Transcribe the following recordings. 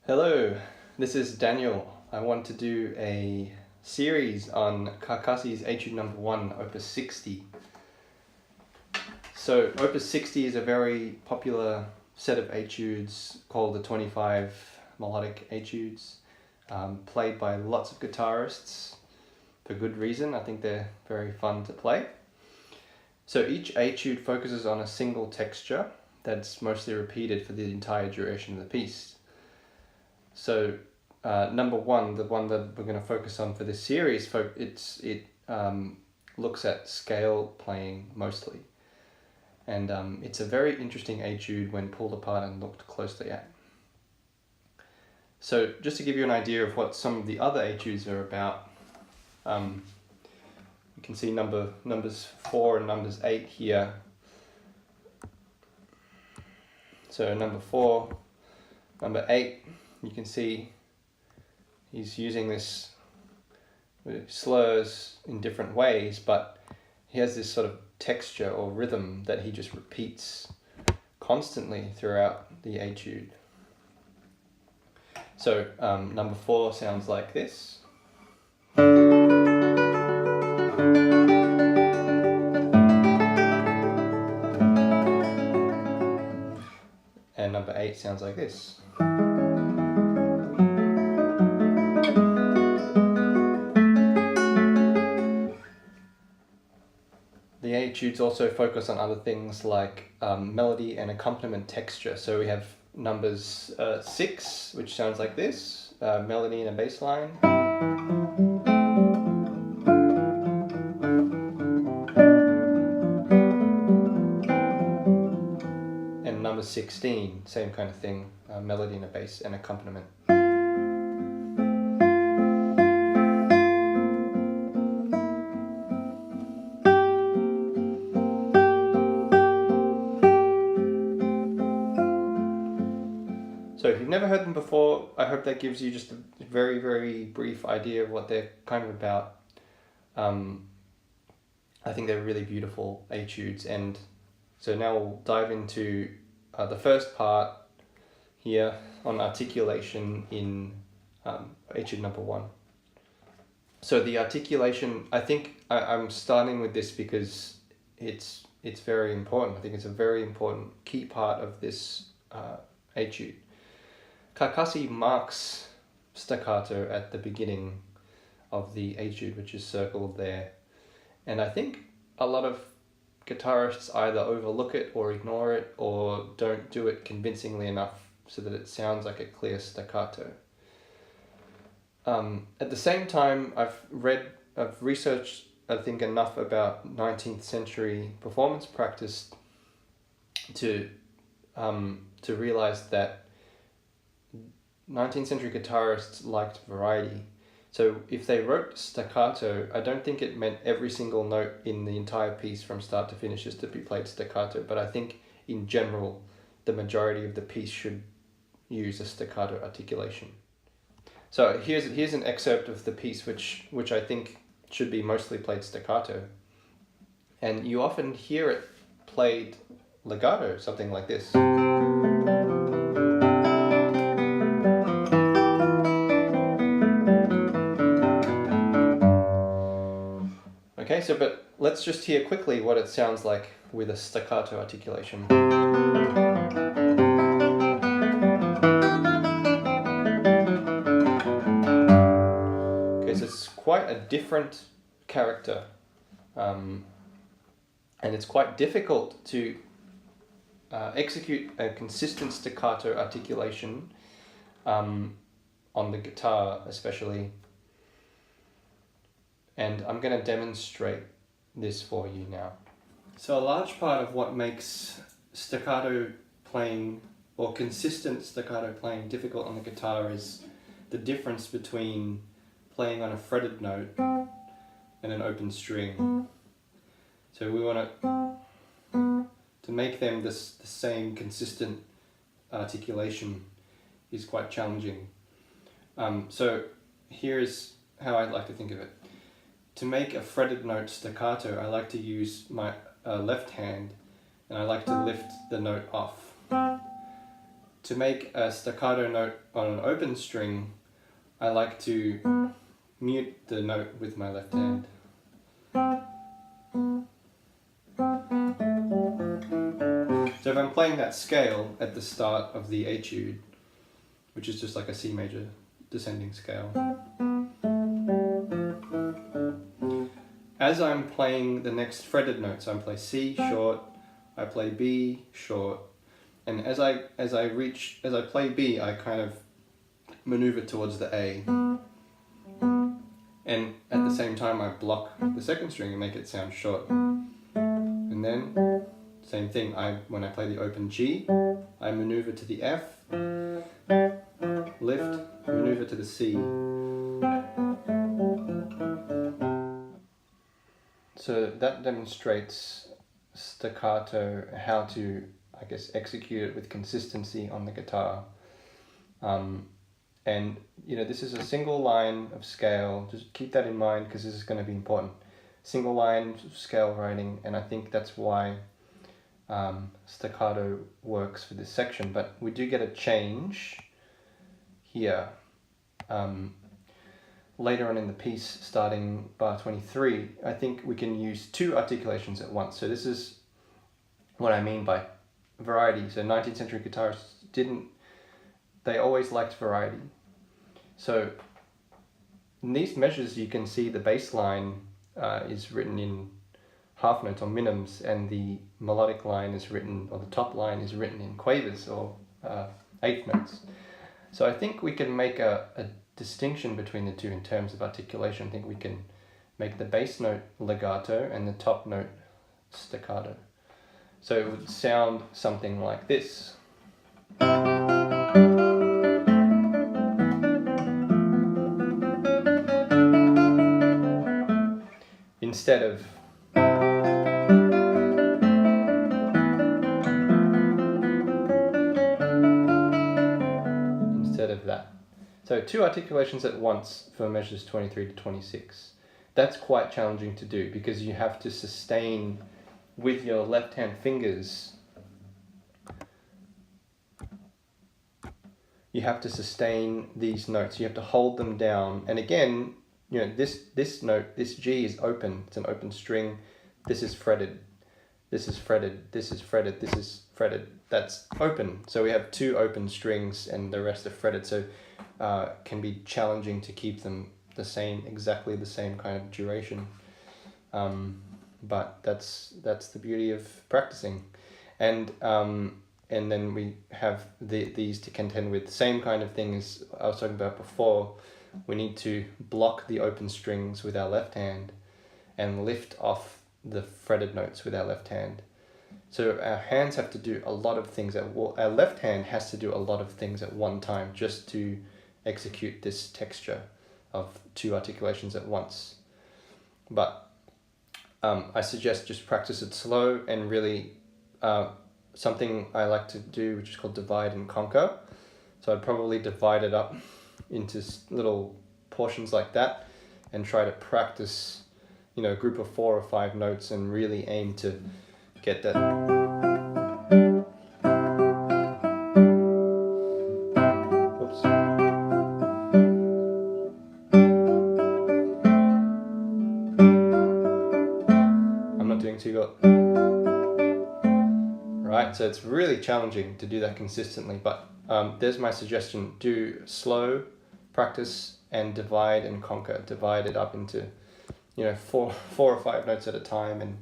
Hello, this is Daniel. I want to do a series on Carcassi's Etude number 1, opus 60. So opus 60 is a very popular set of etudes called the 25 melodic etudes, played by lots of guitarists for good reason. I think they're very fun to play. So each etude focuses on a single texture that's mostly repeated for the entire duration of the piece. So number 1, the one that we're going to focus on for this series, it looks at scale playing mostly. And it's a very interesting etude when pulled apart and looked closely at. So just to give you an idea of what some of the other etudes are about, you can see numbers 4 and numbers 8 here. So number 4, number 8, you can see he's using this slurs in different ways, but he has this sort of texture or rhythm that he just repeats constantly throughout the etude. So number 4 sounds like this. And number 8 sounds like this. The etudes also focus on other things like melody and accompaniment texture. So we have numbers 6, which sounds like this, melody and a bass line. And number 16, same kind of thing, melody and a bass and accompaniment. So if you've never heard them before, I hope that gives you just a very, very brief idea of what they're kind of about. I think they're really beautiful etudes, and so now we'll dive into the first part here on articulation in etude number 1. So the articulation, I think I'm starting with this because it's very important. I think it's a very important key part of this etude. Carcassi marks staccato at the beginning of the etude, which is circled there. And I think a lot of guitarists either overlook it or ignore it or don't do it convincingly enough so that it sounds like a clear staccato. At the same time, I've researched, I think, enough about 19th century performance practice to realize that 19th century guitarists liked variety. So if they wrote staccato, I don't think it meant every single note in the entire piece from start to finish is to be played staccato, but I think in general the majority of the piece should use a staccato articulation. So here's an excerpt of the piece which I think should be mostly played staccato, and you often hear it played legato, something like this. Okay, but let's just hear quickly what it sounds like with a staccato articulation. Okay, so it's quite a different character, and it's quite difficult to execute a consistent staccato articulation on the guitar especially. And I'm going to demonstrate this for you now. So a large part of what makes staccato playing or consistent staccato playing difficult on the guitar is the difference between playing on a fretted note and an open string. So we want to make them the same consistent articulation is quite challenging. So here's how I'd like to think of it. To make a fretted note staccato, I like to use my left hand, and I like to lift the note off. to make a staccato note on an open string, I like to mute the note with my left hand. So if I'm playing that scale at the start of the etude, which is just like a C major descending scale, as I'm playing the next fretted notes, I play C short, I play B short, and as I play B, I kind of maneuver towards the A, and at the same time I block the second string and make it sound short. And then same thing, when I play the open G, I maneuver to the F, lift, maneuver to the C. So that demonstrates staccato, how to, I guess, execute it with consistency on the guitar. And this is a single line of scale. Just keep that in mind because this is going to be important. Single line scale writing, and I think that's why staccato works for this section. But we do get a change here later on in the piece, starting bar 23. I think we can use two articulations at once. So this is what I mean by variety. So 19th century guitarists they always liked variety. So in these measures you can see the bass line is written in half notes or minims, and the melodic line is written, or the top line is written in quavers or eighth notes. So I think we can make a distinction between the two in terms of articulation. I think we can make the bass note legato and the top note staccato. So it would sound something like this. Instead of that. So two articulations at once for measures 23 to 26. That's quite challenging to do because you have to sustain with your left hand fingers. You have to sustain these notes. You have to hold them down. And again, this note, this G is open. It's an open string. This is fretted. This is fretted. This is fretted. This is fretted. That's open. So we have two open strings and the rest are fretted. So can be challenging to keep them exactly the same kind of duration. But that's the beauty of practicing. And then we have these to contend with. Same kind of thing as I was talking about before. We need to block the open strings with our left hand and lift off the fretted notes with our left hand. So our hands have to do a lot of things our left hand has to do a lot of things at one time just to execute this texture of two articulations at once. But I suggest just practice it slow and really something I like to do, which is called divide and conquer. So I'd probably divide it up into little portions like that and try to practice, a group of 4 or 5 notes and really aim to get that. Oops. I'm not doing too good. Right, so it's really challenging to do that consistently, but there's my suggestion. Do slow practice and divide and conquer. Divide it up into, 4 or 5 notes at a time and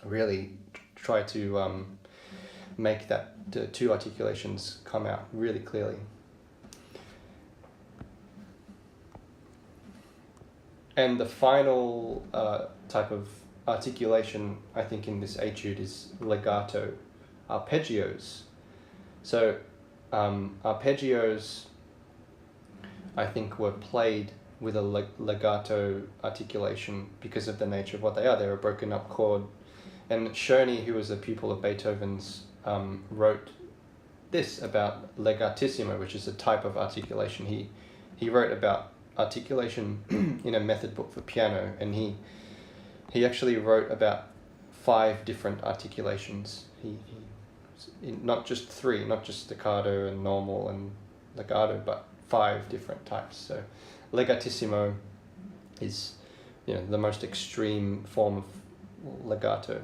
really try to make the two articulations come out really clearly. And the final type of articulation, I think, in this etude is legato, arpeggios. So arpeggios, I think, were played with a legato articulation because of the nature of what they are. They're a broken up chord. And Czerny, who was a pupil of Beethoven's, wrote this about legatissimo, which is a type of articulation. He wrote about articulation in a method book for piano, and he actually wrote about 5 different articulations. He not just 3, not just staccato and normal and legato, but 5 different types. So legatissimo is, you know, the most extreme form of legato.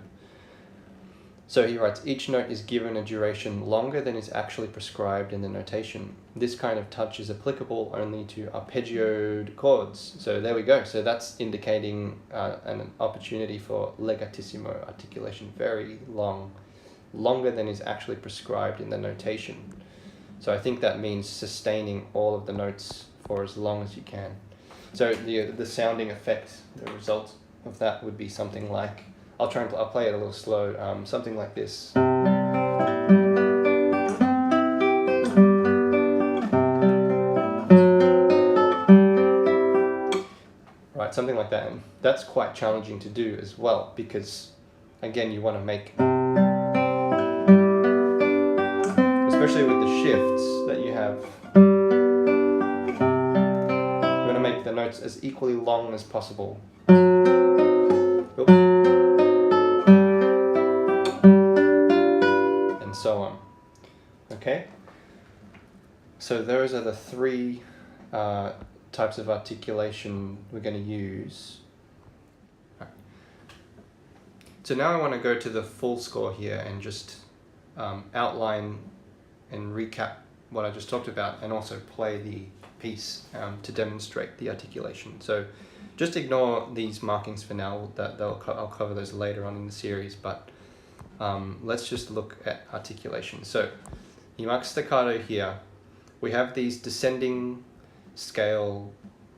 So he writes, each note is given a duration longer than is actually prescribed in the notation. This kind of touch is applicable only to arpeggioed chords. So there we go. So that's indicating an opportunity for legatissimo articulation, very long, longer than is actually prescribed in the notation. So I think that means sustaining all of the notes for as long as you can. So the sounding effect, the result of that would be something like, I'll play it a little slow, something like this. Right, something like that. And that's quite challenging to do as well, because again, you want to make, especially with the shifts that you have, you want to make the notes as equally long as possible. Oops. And so on. Okay? So those are the 3 types of articulation we're going to use. Right. So now I want to go to the full score here and just outline and recap what I just talked about, and also play the piece to demonstrate the articulation. So just ignore these markings for now. I'll cover those later on in the series, but let's just look at articulation. So you mark staccato here. We have these descending scale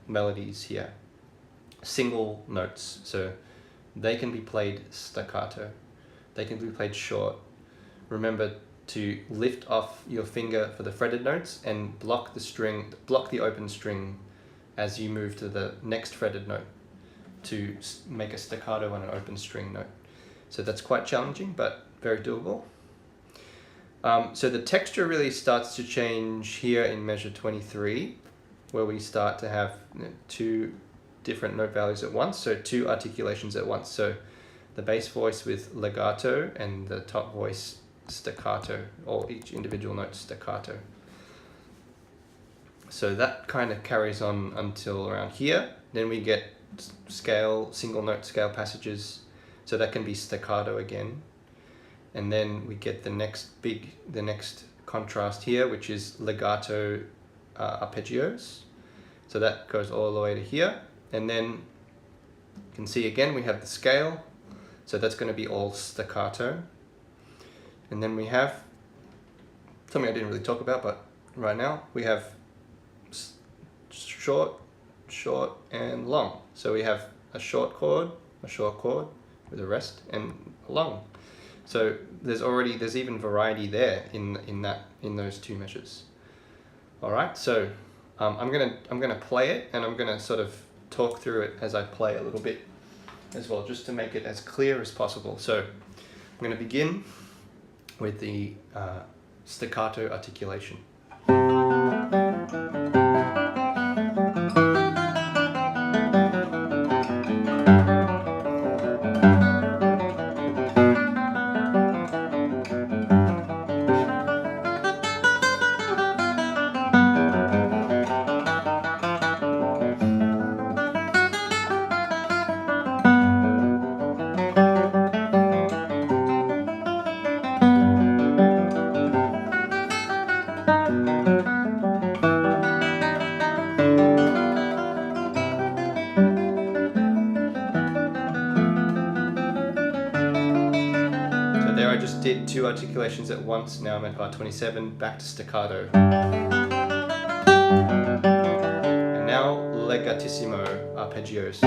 melodies here, single notes. So they can be played staccato. They can be played short. Remember to lift off your finger for the fretted notes and block the open string as you move to the next fretted note to make a staccato on an open string note. So that's quite challenging, but very doable. So the texture really starts to change here in measure 23, where we start to have 2 different note values at once, so 2 articulations at once. So the bass voice with legato and the top voice staccato, or each individual note staccato. So that kind of carries on until around here. Then we get single note scale passages, so that can be staccato again. And then we get the next contrast here, which is legato arpeggios. So that goes all the way to here. And then you can see again we have the scale, so that's going to be all staccato. And then we have something I didn't really talk about, but right now we have short, and long. So we have a short chord with a rest, and a long. So there's even variety there in those 2 measures. All right, so I'm gonna play it, and I'm gonna sort of talk through it as I play a little bit as well, just to make it as clear as possible. So I'm gonna begin with the staccato articulation. I just did 2 articulations at once. Now I'm at bar 27, back to staccato. And now legatissimo arpeggios.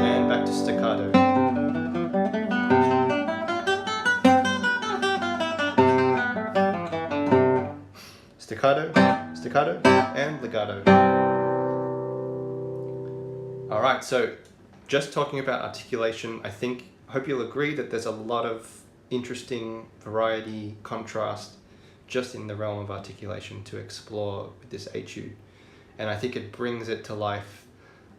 And back to staccato. Staccato, and legato. All right, so just talking about articulation, hope you'll agree that there's a lot of interesting variety, contrast, just in the realm of articulation to explore with this etude. And I think it brings it to life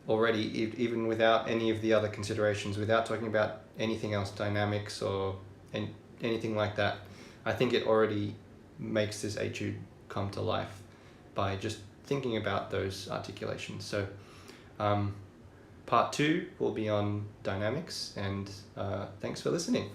already, even without any of the other considerations, without talking about anything else, dynamics or anything like that. I think it already makes this etude come to life by just thinking about those articulations. So part 2 will be on dynamics, and thanks for listening.